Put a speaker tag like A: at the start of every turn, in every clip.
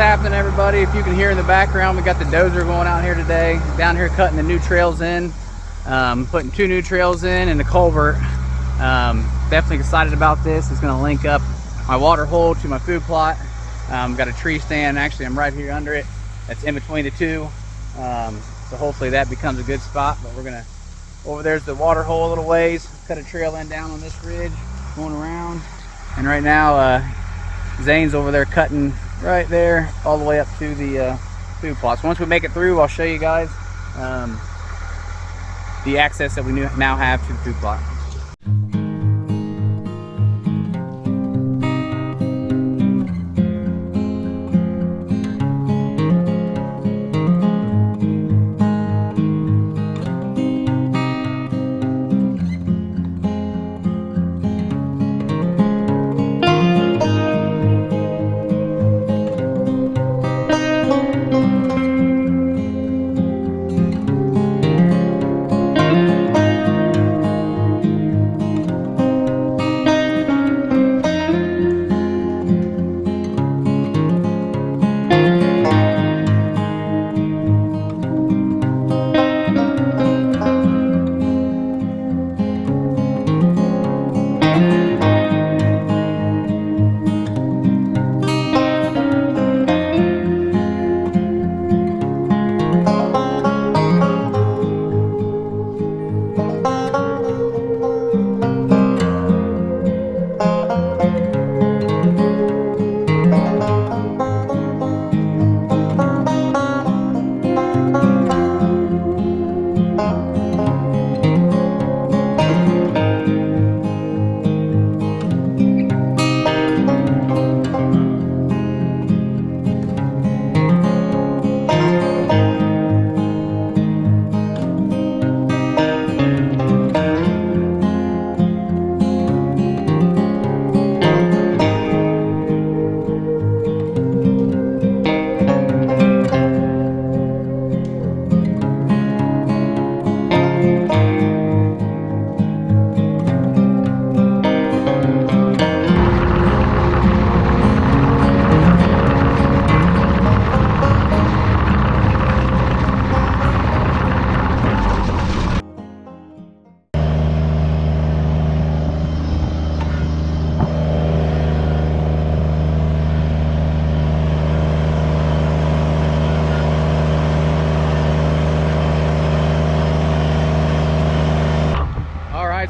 A: happening, everybody? If you can hear in the background, we got the dozer going out here today. Down here cutting the new trails in, putting 2 new trails in and the culvert. Definitely excited about this. It's going to link up my water hole to my food plot. Got a tree stand. Actually, I'm right here under it. That's in between the two. So hopefully that becomes a good spot. But we're gonna, over there's the water hole a little ways. Cut a trail in down on this ridge, going around. And right now, Zane's over there cutting right there all the way up to the food plots. Once we make it through, I'll show you guys the access that we now have to the food plot.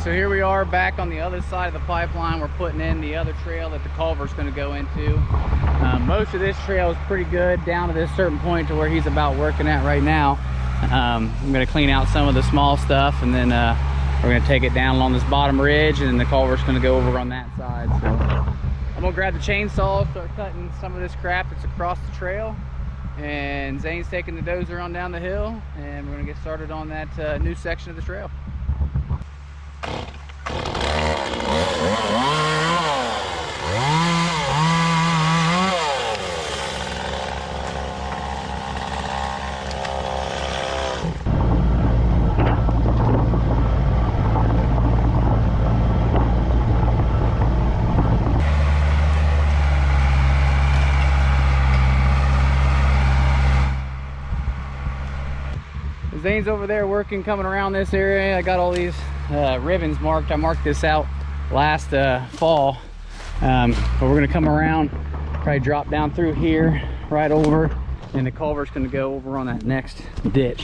A: So here we are back on the other side of the pipeline. We're putting in the other trail that the culvert's going to go into. Most of this trail is pretty good down to this certain point to where he's about working at right now. I'm going to clean out some of the small stuff, and then we're going to take it down along this bottom ridge, and then the culvert's going to go over on that side. So I'm going to grab the chainsaw, start cutting some of this crap that's across the trail, and Zane's taking the dozer on down the hill, and we're going to get started on that new section of the trail. Zane's over there working, coming around this area. I got all these ribbons marked. I marked this out last fall, but we're gonna come around, probably drop down through here, right over, and the culvert's gonna go over on that next ditch.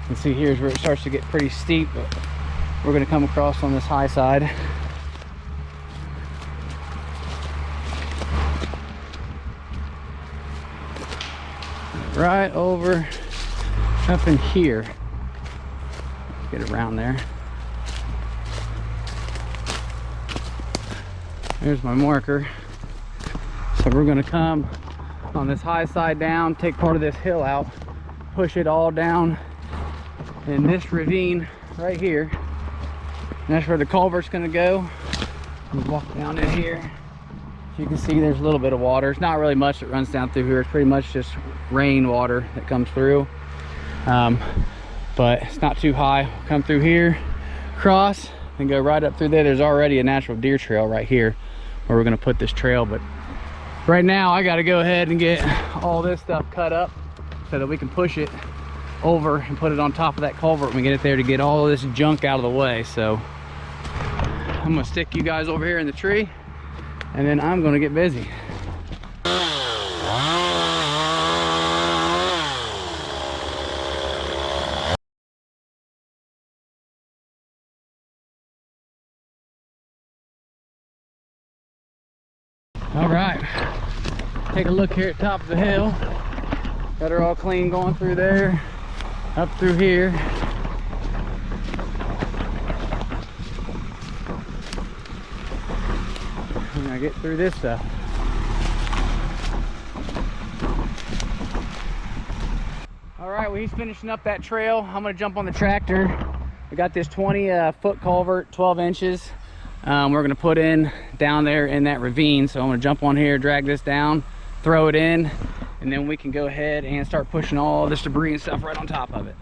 A: And see, here's where it starts to get pretty steep, but we're gonna come across on this high side. Right over up in here. Get around there. There's my marker. So we're gonna come on this high side down, take part of this hill out, push it all down in this ravine right here. And that's where the culvert's gonna go. We walk down in here. As you can see, there's a little bit of water. It's not really much that runs down through here. It's pretty much just rain water that comes through. But it's not too high. We'll come through here, cross, and go right up through there. There's already a natural deer trail right here where we're gonna put this trail, but Right now I got to go ahead and get all this stuff cut up so that we can push it over and put it on top of that culvert when we get it there to get all this junk out of the way. So I'm gonna stick you guys over here in the tree and then I'm gonna get busy. All right, take a look here at top of the hill. Got her all clean going through there, up through here. I'm gonna get through this stuff. All right, well, he's finishing up that trail. I'm gonna jump on the tractor. We got this 20-foot culvert, 12 inches. We're gonna put in down there in that ravine. So I'm gonna jump on here, drag this down, throw it in, and then we can go ahead and start pushing all this debris and stuff right on top of it.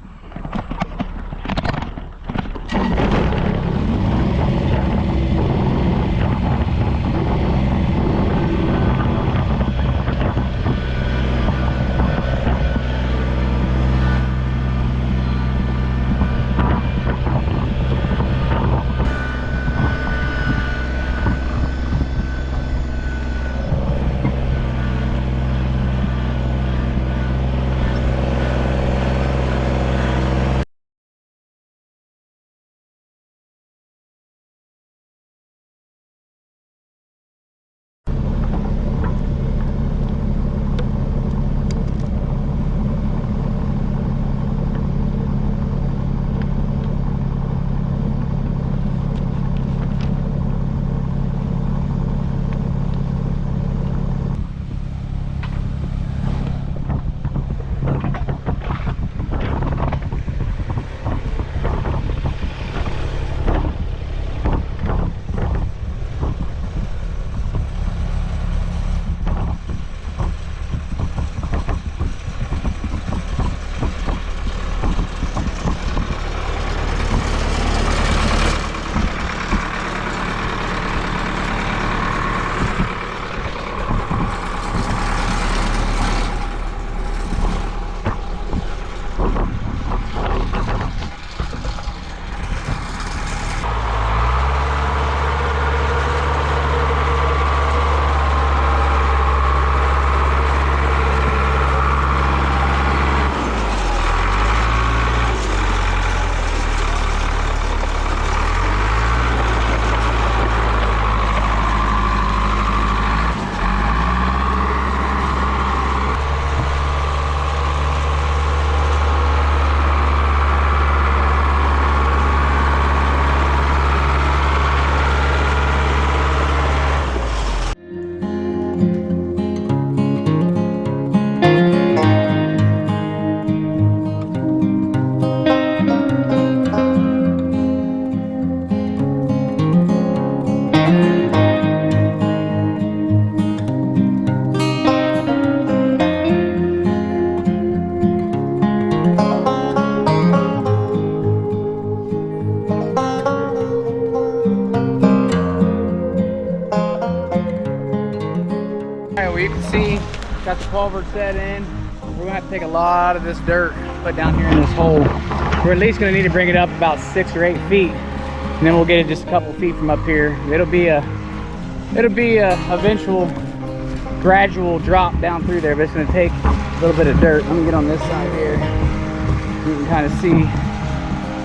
A: Got the culvert set in. We're gonna have to take a lot of this dirt, put down here in this hole. We're at least gonna need to bring it up about 6 or 8 feet, and then we'll get it just a couple feet from up here. It'll be a eventual gradual drop down through there, but it's gonna take a little bit of dirt. Let me get on this side here. You can kind of see,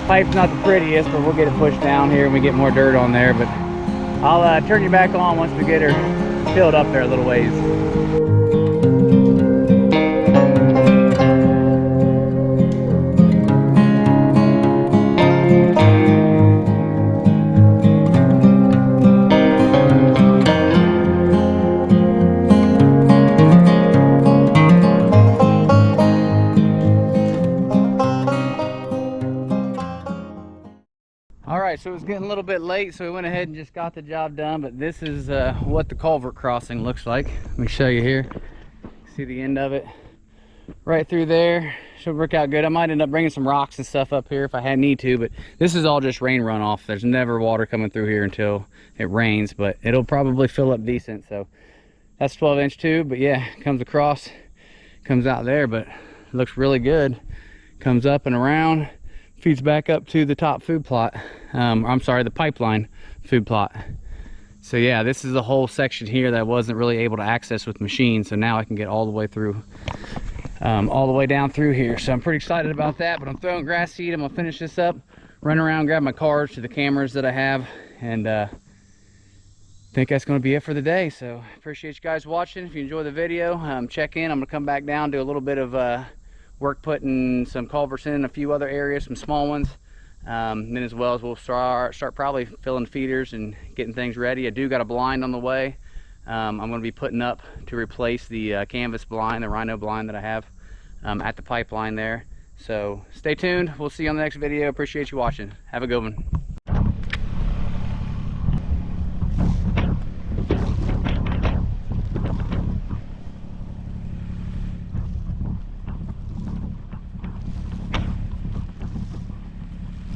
A: pipe's not the prettiest, but we'll get it pushed down here and we get more dirt on there. But I'll turn you back on once we get her filled up there a little ways. Alright, so it was getting a little bit late, so we went ahead and just got the job done, but this is what the culvert crossing looks like. Let me show you here. See the end of it right through there. Should work out good. I might end up bringing some rocks and stuff up here if I had need to, but this is all just rain runoff. There's never water coming through here until it rains, but it'll probably fill up decent. So That's 12-inch tube, but yeah, comes across, comes out there, but it looks really good. Comes up and around, feeds back up to the top food plot. I'm sorry, the pipeline food plot. So yeah, this is a whole section here that I wasn't really able to access with machines, so now I can get all the way through, all the way down through here. So I'm pretty excited about that, but I'm throwing grass seed. I'm gonna finish this up, run around, grab my cards to the cameras that I have, and I think that's going to be it for the day. So appreciate you guys watching. If you enjoy the video, check in. I'm going to come back down, do a little bit of work putting some culverts in a few other areas, some small ones. And then as well as we'll start probably filling feeders and getting things ready. I do got a blind on the way. I'm going to be putting up to replace the canvas blind, the rhino blind that I have at the pipeline there. So stay tuned. We'll see you on the next video. Appreciate you watching. Have a good one.